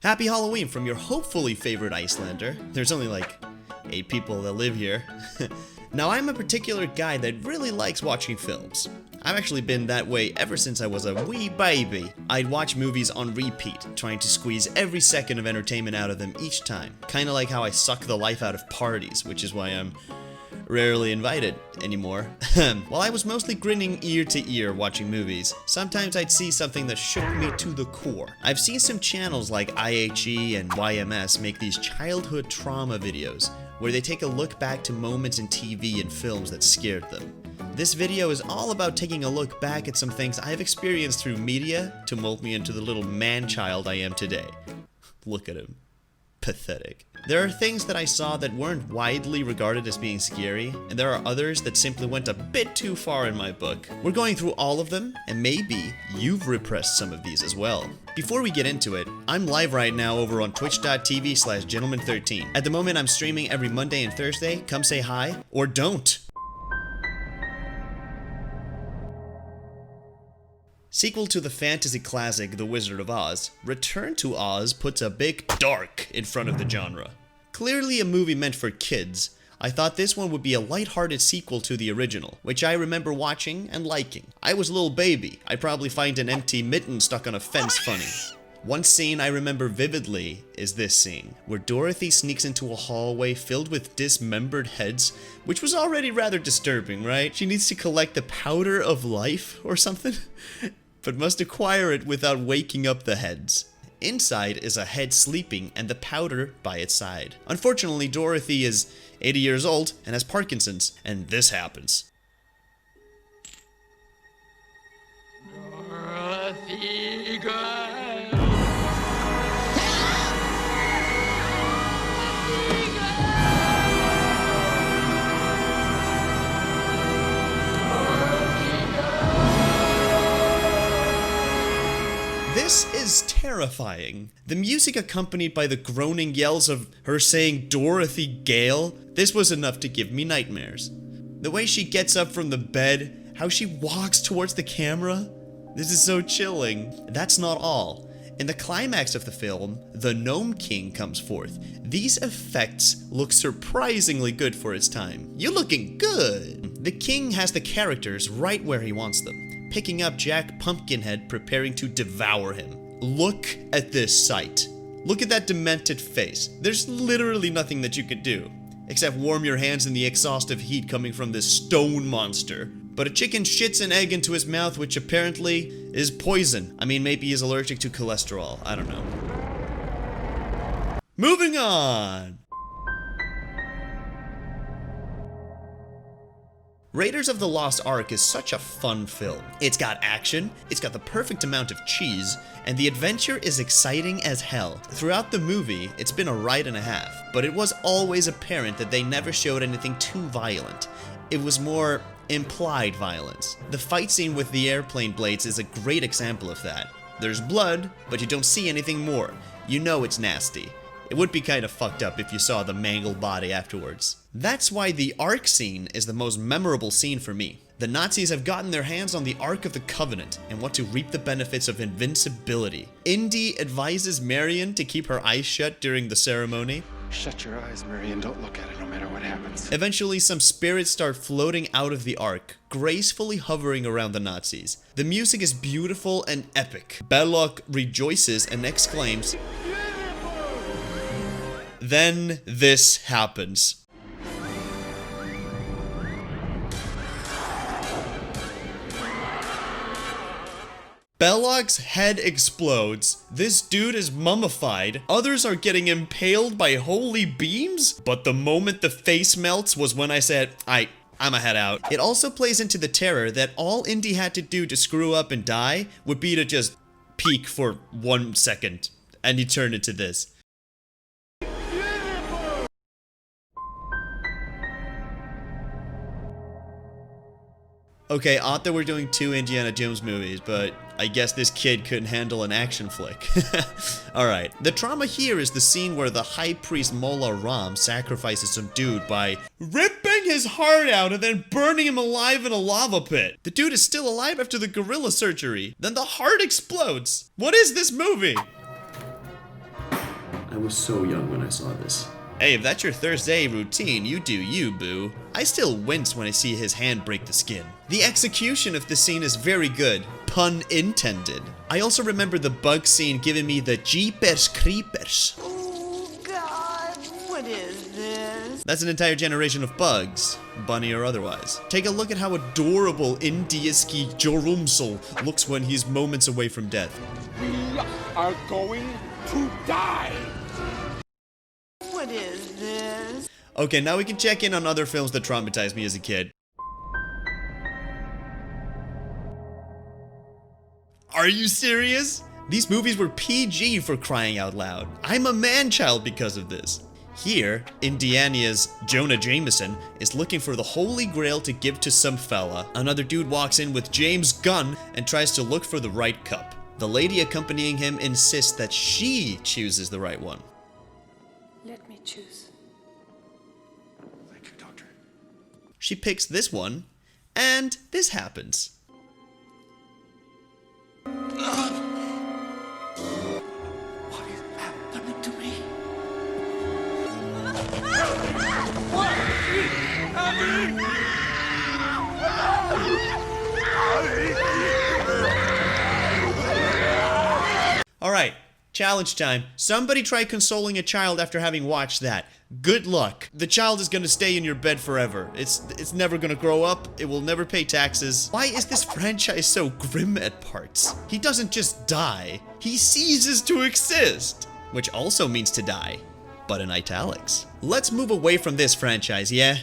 Happy Halloween from your hopefully favorite Icelander. There's only like 8 people that live here. Now I'm a particular guy that really likes watching films. I've actually been that way ever since I was a wee baby. I'd watch movies on repeat, trying to squeeze every second of entertainment out of them each time. Kinda like how I suck the life out of parties, which is why I'm rarely invited anymore. While I was mostly grinning ear to ear watching movies, sometimes I'd see something that shook me to the core. I've seen some channels like IHE and YMS make these childhood trauma videos, where they take a look back to moments in TV and films that scared them. This video is all about taking a look back at some things I've experienced through media to mold me into the little man-child I am today. Look at him. Pathetic. There are things that I saw that weren't widely regarded as being scary, and there are others that simply went a bit too far in my book. We're going through all of them, and maybe you've repressed some of these as well. Before we get into it, I'm live right now over on twitch.tv/gentleman13. At the moment, I'm streaming every Monday and Thursday. Come say hi, or don't. Sequel to the fantasy classic The Wizard of Oz, Return to Oz puts a big dark in front of the genre. Clearly a movie meant for kids, I thought this one would be a lighthearted sequel to the original, which I remember watching and liking. I was a little baby, I'd probably find an empty mitten stuck on a fence funny. One scene I remember vividly is this scene, where Dorothy sneaks into a hallway filled with dismembered heads, which was already rather disturbing, right? She needs to collect the powder of life or something, but must acquire it without waking up the heads. Inside is a head sleeping and the powder by its side. Unfortunately, Dorothy is 80 years old and has Parkinson's, and this happens. Dorothy girl. This is terrifying. The music accompanied by the groaning yells of her saying Dorothy Gale, this was enough to give me nightmares. The way she gets up from the bed, how she walks towards the camera, this is so chilling. That's not all. In the climax of the film, the Gnome King comes forth. These effects look surprisingly good for its time. You're looking good. The king has the characters right where he wants them, picking up Jack Pumpkinhead preparing to devour him. Look at this sight. Look at that demented face. There's literally nothing that you could do, except warm your hands in the exhaustive heat coming from this stone monster. But a chicken shits an egg into his mouth, which apparently is poison. I mean, maybe he's allergic to cholesterol. I don't know. Moving on! Raiders of the Lost Ark is such a fun film. It's got action, it's got the perfect amount of cheese, and the adventure is exciting as hell. Throughout the movie, it's been a ride and a half, but it was always apparent that they never showed anything too violent. It was more implied violence. The fight scene with the airplane blades is a great example of that. There's blood, but you don't see anything more. You know it's nasty. It would be kind of fucked up if you saw the mangled body afterwards. That's why the Ark scene is the most memorable scene for me. The Nazis have gotten their hands on the Ark of the Covenant and want to reap the benefits of invincibility. Indy advises Marion to keep her eyes shut during the ceremony. Shut your eyes, Marion. Don't look at it no matter what happens. Eventually, some spirits start floating out of the Ark, gracefully hovering around the Nazis. The music is beautiful and epic. Belloc rejoices and exclaims, then this happens. Belloc's head explodes, this dude is mummified, others are getting impaled by holy beams, but the moment the face melts was when I said, I'ma head out. It also plays into the terror that all Indy had to do to screw up and die would be to just peek for 1 second, and he turned into this. Okay, I thought we're doing 2 Indiana Jones movies, but I guess this kid couldn't handle an action flick. Alright, the trauma here is the scene where the high priest Mola Ram sacrifices some dude by ripping his heart out and then burning him alive in a lava pit. The dude is still alive after the gorilla surgery. Then the heart explodes. What is this movie? I was so young when I saw this. Hey, if that's your Thursday routine, you do you, boo. I still wince when I see his hand break the skin. The execution of the scene is very good, pun intended. I also remember the bug scene giving me the Jeepers Creepers. Oh, God, what is this? That's an entire generation of bugs, bunny or otherwise. Take a look at how adorable Indieski Jorumsel looks when he's moments away from death. We are going to die. What is this? Okay, now we can check in on other films that traumatized me as a kid. Are you serious? These movies were PG for crying out loud. I'm a man-child because of this. Here, Indiana's Jonah Jameson is looking for the Holy Grail to give to some fella. Another dude walks in with James' gun and tries to look for the right cup. The lady accompanying him insists that she chooses the right one. Let me choose. Thank you, Doctor. She picks this one, and this happens. What is happening to me? Alright, challenge time. Somebody try consoling a child after having watched that. Good luck. The child is gonna stay in your bed forever. It's never gonna grow up. It will never pay taxes. Why is this franchise so grim at parts? He doesn't just die. He ceases to exist. Which also means to die, but in italics. Let's move away from this franchise, yeah?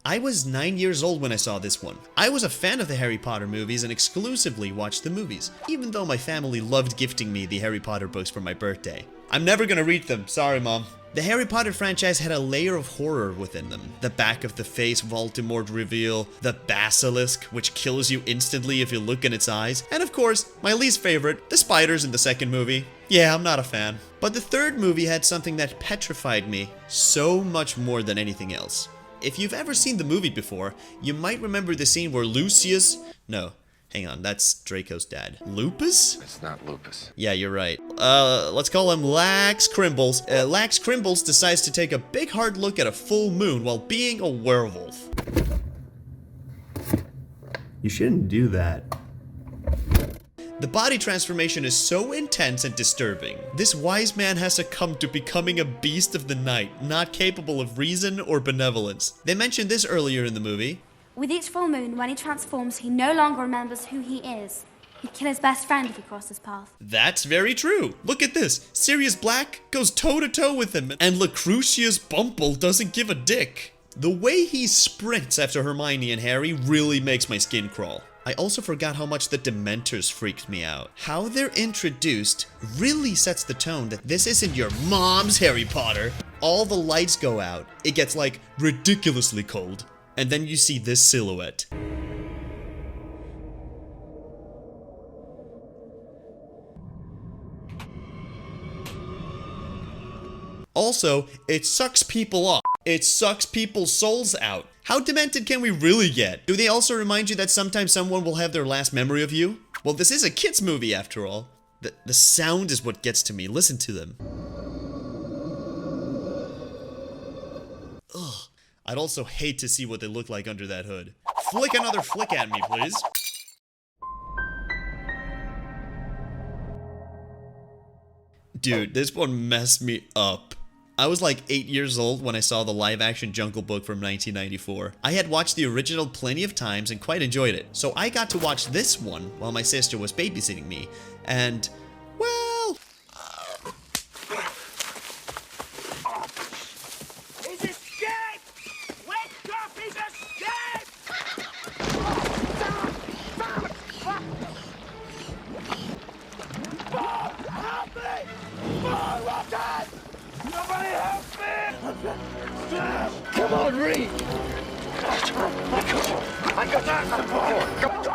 I was 9 years old when I saw this one. I was a fan of the Harry Potter movies and exclusively watched the movies, even though my family loved gifting me the Harry Potter books for my birthday. I'm never gonna read them, sorry mom. The Harry Potter franchise had a layer of horror within them. The back of the face Voldemort reveal, the basilisk, which kills you instantly if you look in its eyes, and of course, my least favorite, the spiders in the second movie. Yeah, I'm not a fan. But the third movie had something that petrified me so much more than anything else. If you've ever seen the movie before, you might remember the scene where Lucius... No, hang on, that's Draco's dad. Lupus? It's not lupus. Yeah, you're right. Let's call him Lax Crimbles. Lax Crimbles decides to take a big hard look at a full moon while being a werewolf. You shouldn't do that. The body transformation is so intense and disturbing. This wise man has succumbed to becoming a beast of the night, not capable of reason or benevolence. They mentioned this earlier in the movie. With each full moon, when he transforms, he no longer remembers who he is. He'd kill his best friend if he crossed his path. That's very true. Look at this. Sirius Black goes toe-to-toe with him, and Lucretius Bumble doesn't give a dick. The way he sprints after Hermione and Harry really makes my skin crawl. I also forgot how much the Dementors freaked me out. How they're introduced really sets the tone that this isn't your mom's Harry Potter. All the lights go out. It gets like ridiculously cold. And then you see this silhouette. Also, it sucks people off. It sucks people's souls out. How demented can we really get? Do they also remind you that sometimes someone will have their last memory of you? Well, this is a kid's movie after all. The sound is what gets to me. Listen to them. Ugh. I'd also hate to see what they look like under that hood. Flick another flick at me, please. Dude, this one messed me up. I was like 8 years old when I saw the live-action Jungle Book from 1994. I had watched the original plenty of times and quite enjoyed it, so I got to watch this one while my sister was babysitting me, and, well... He's escaped! Wake up! He's escaped! Bob, help me! Bob, Rocket! Somebody help me! Come on, Reed! I got that! Come on!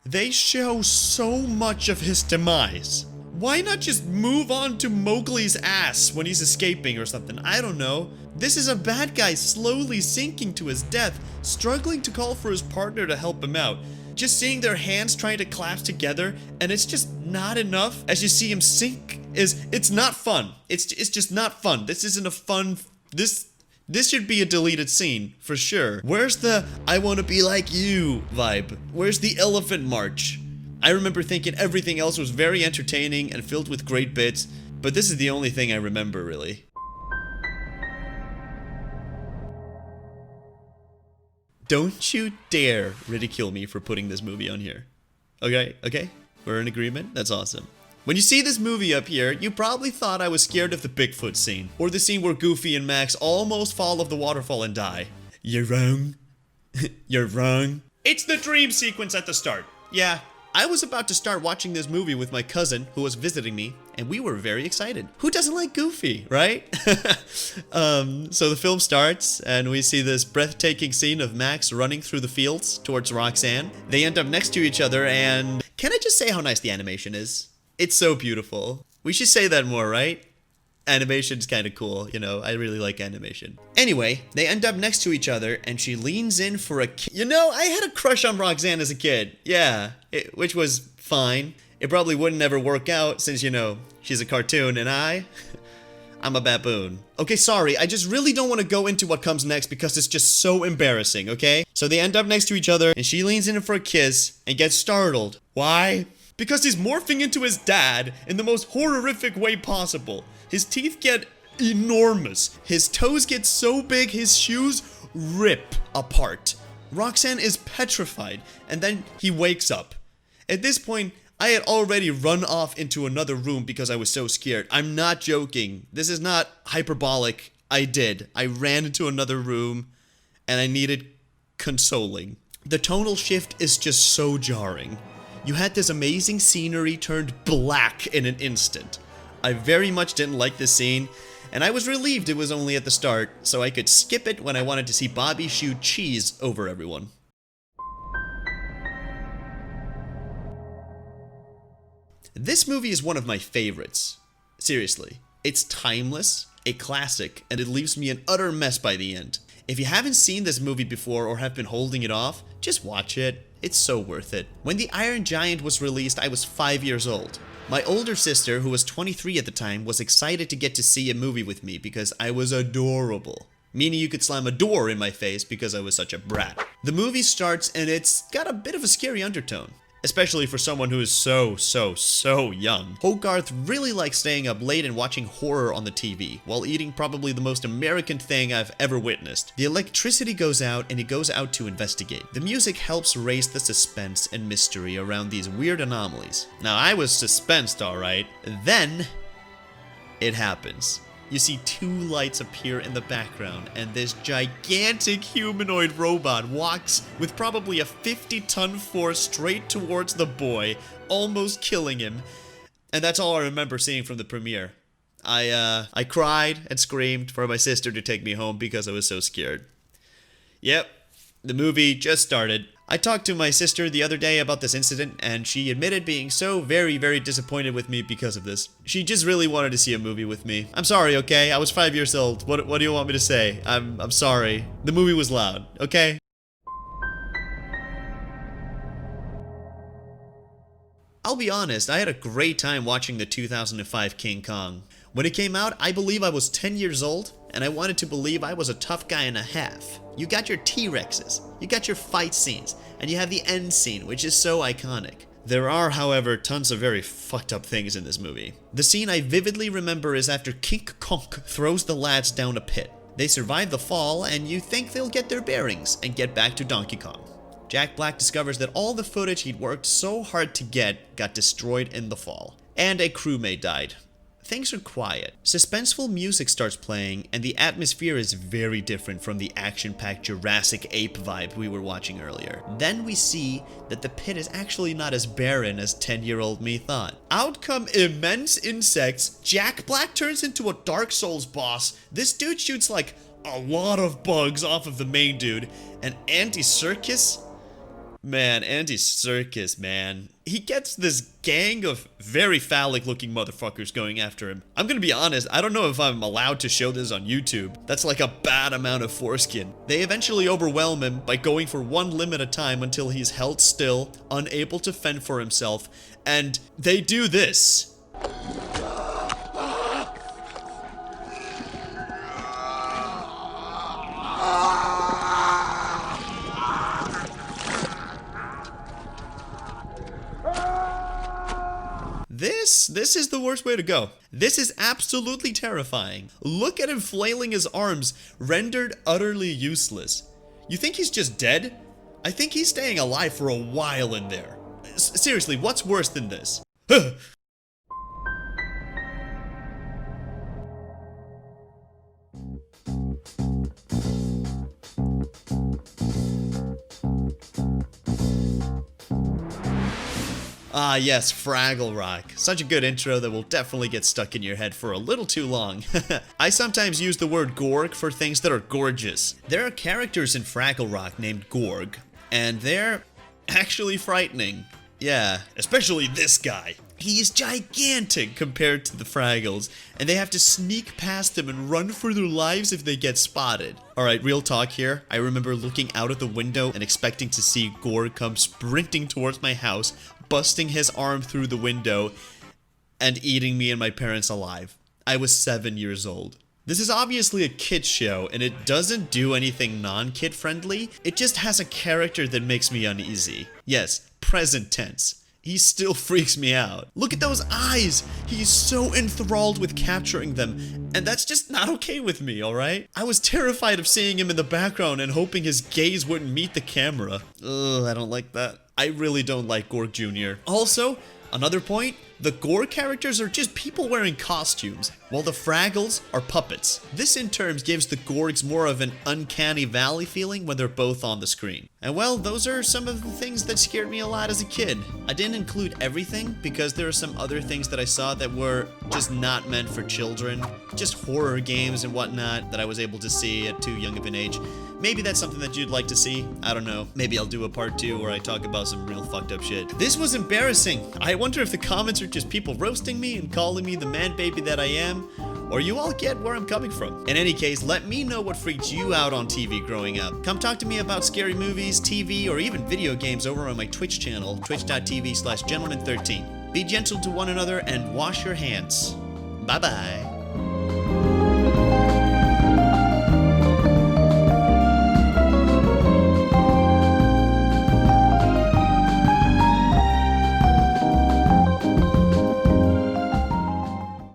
They show so much of his demise. Why not just move on to Mowgli's ass when he's escaping or something? I don't know. This is a bad guy slowly sinking to his death, struggling to call for his partner to help him out. Just seeing their hands trying to clasp together, and it's just not enough as you see him sink it's not fun. It's just not fun. This isn't a fun, this should be a deleted scene, for sure. Where's the I wanna be like you vibe? Where's the elephant march? I remember thinking everything else was very entertaining and filled with great bits, but this is the only thing I remember, really. Don't you dare ridicule me for putting this movie on here. Okay? We're in agreement? That's awesome. When you see this movie up here, you probably thought I was scared of the Bigfoot scene, or the scene where Goofy and Max almost fall off the waterfall and die. You're wrong. You're wrong. It's the dream sequence at the start. Yeah, I was about to start watching this movie with my cousin who was visiting me, and we were very excited. Who doesn't like Goofy, right? So the film starts, and we see this breathtaking scene of Max running through the fields towards Roxanne. They end up next to each other, and can I just say how nice the animation is? It's so beautiful. We should say that more, right? Animation's kind of cool, you know, I really like animation. Anyway, they end up next to each other, and she leans in for a kiss. You know, I had a crush on Roxanne as a kid. Yeah, which was fine. It probably wouldn't ever work out since, you know, she's a cartoon and I'm a baboon. Okay, sorry, I just really don't want to go into what comes next because it's just so embarrassing, okay? So they end up next to each other, and she leans in for a kiss and gets startled. Why? Because he's morphing into his dad in the most horrific way possible. His teeth get enormous. His toes get so big his shoes rip apart. Roxanne is petrified, and then he wakes up. At this point, I had already run off into another room because I was so scared. I'm not joking. This is not hyperbolic. I did. I ran into another room, and I needed consoling. The tonal shift is just so jarring. You had this amazing scenery turned black in an instant. I very much didn't like this scene, and I was relieved it was only at the start, so I could skip it when I wanted to see Bobby shoot cheese over everyone. This movie is one of my favorites. Seriously. It's timeless, a classic, and it leaves me an utter mess by the end. If you haven't seen this movie before or have been holding it off, just watch it. It's so worth it. When The Iron Giant was released, I was 5 years old. My older sister, who was 23 at the time, was excited to get to see a movie with me because I was adorable. Meaning you could slam a door in my face because I was such a brat. The movie starts and it's got a bit of a scary undertone. Especially for someone who is so young. Hogarth really likes staying up late and watching horror on the TV, while eating probably the most American thing I've ever witnessed. The electricity goes out and he goes out to investigate. The music helps raise the suspense and mystery around these weird anomalies. Now I was suspensed alright. Then, it happens. You see two lights appear in the background, and this gigantic humanoid robot walks with probably a 50-ton force straight towards the boy, almost killing him. And that's all I remember seeing from the premiere. I cried and screamed for my sister to take me home because I was so scared. Yep, the movie just started. I talked to my sister the other day about this incident, and she admitted being so very disappointed with me because of this. She just really wanted to see a movie with me. I'm sorry, okay? I was 5 years old. What do you want me to say? I'm sorry. The movie was loud, okay? I'll be honest, I had a great time watching the 2005 King Kong. When it came out, I believe I was 10 years old, and I wanted to believe I was a tough guy and a half. You got your T-Rexes, you got your fight scenes, and you have the end scene, which is so iconic. There are, however, tons of very fucked up things in this movie. The scene I vividly remember is after King Kong throws the lads down a pit. They survive the fall, and you think they'll get their bearings and get back to Donkey Kong. Jack Black discovers that all the footage he'd worked so hard to get got destroyed in the fall. And a crewmate died. Things are quiet. Suspenseful music starts playing, and the atmosphere is very different from the action-packed Jurassic Ape vibe we were watching earlier. Then we see that the pit is actually not as barren as 10-year-old me thought. Out come immense insects, Jack Black turns into a Dark Souls boss, this dude shoots like a lot of bugs off of the main dude, and Andy Serkis? Man, Andy Serkis, man. He gets this gang of very phallic looking motherfuckers going after him. I'm gonna be honest, I don't know if I'm allowed to show this on YouTube. That's like a bad amount of foreskin. They eventually overwhelm him by going for one limb at a time until he's held still, unable to fend for himself, and they do this. This is the worst way to go. This is absolutely terrifying. Look at him flailing his arms, rendered utterly useless. You think he's just dead? I think he's staying alive for a while in there. Seriously, what's worse than this? Ah yes, Fraggle Rock. Such a good intro that will definitely get stuck in your head for a little too long. I sometimes use the word Gorg for things that are gorgeous. There are characters in Fraggle Rock named Gorg, and they're actually frightening. Yeah, especially this guy. He's gigantic compared to the Fraggles, and they have to sneak past him and run for their lives if they get spotted. Alright, real talk here. I remember looking out of the window and expecting to see Gorg come sprinting towards my house, busting his arm through the window, and eating me and my parents alive. I was 7 years old. This is obviously a kid show, and it doesn't do anything non-kid friendly. It just has a character that makes me uneasy. Yes, present tense. He still freaks me out. Look at those eyes! He's so enthralled with capturing them, and that's just not okay with me, alright? I was terrified of seeing him in the background and hoping his gaze wouldn't meet the camera. Ugh, I don't like that. I really don't like Gorg Jr. Also, another point, the Gorg characters are just people wearing costumes, while the Fraggles are puppets. This in turn gives the Gorgs more of an uncanny valley feeling when they're both on the screen. And well, those are some of the things that scared me a lot as a kid. I didn't include everything because there are some other things that I saw that were just not meant for children. Just horror games and whatnot that I was able to see at too young of an age. Maybe that's something that you'd like to see. I don't know. Maybe I'll do a part 2 where I talk about some real fucked up shit. This was embarrassing. I wonder if the comments are just people roasting me and calling me the man baby that I am, or you all get where I'm coming from. In any case, let me know what freaked you out on TV growing up. Come talk to me about scary movies, TV, or even video games over on my Twitch channel, twitch.tv/gentleman13. Be gentle to one another and wash your hands. Bye-bye.